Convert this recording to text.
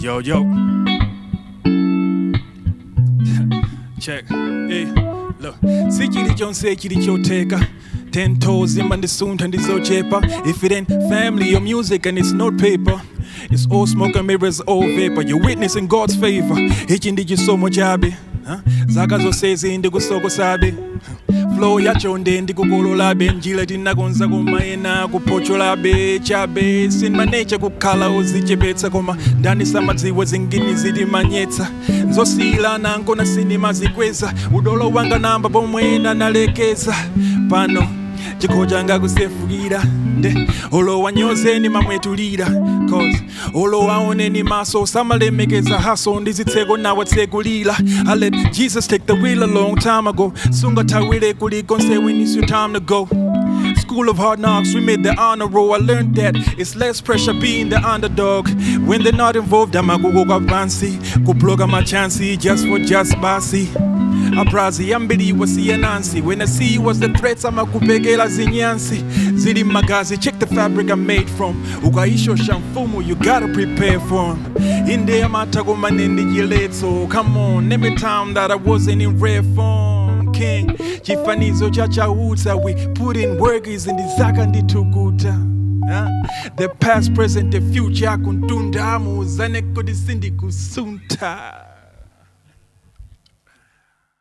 Yo. Check. Hey, look. Sikili Jonse kilichoteka 10 toes in mandisuntha ndizochepa. If it ain't family or music and it's not paper, it's all smoke and mirrors, all vapor. You're witnessing God's favor. Ichi ndichisomo chabe, zaka zonsezi ndikusoko sabe. Flow yachonde ndikukolola njila tinakonza kumayena kupochola chabe. Sin my nature kukhala uzichepetsa koma ndani samadziwa zingini zitimanyetsa. Nzosila nankona sinimazikweza. Udolo wanga namba pomwena nalekeza. Pano chikocha ngakusefukira nde olo wanyozeni mamwetulira cause olo waoneni maso samalemekeza haso ndizitseko nawe tsekulila. I let Jesus take the wheel a long time ago. Sunga tawile kulikonse when it's your time to go. School of hard knocks, we made the honor roll. I learned that it's less pressure being the underdog. When they're not involved, I'm a go fancy. Go plug my chancy just for just basi. Abrazi ambili wasi anansi. When I see you was the threats, I'm a kupegela zinyansi. Zili magazi, check the fabric I'm made from. Ukaisho shamfumu, you gotta prepare for him. In there, matago manendi jiletso. Come on, every time that I wasn't in rare form. King, chifanizo chachautsa. We put in work is in the zaka nditukuta. The past, present, the future. Akuntunda muzane kodisindi kusunta.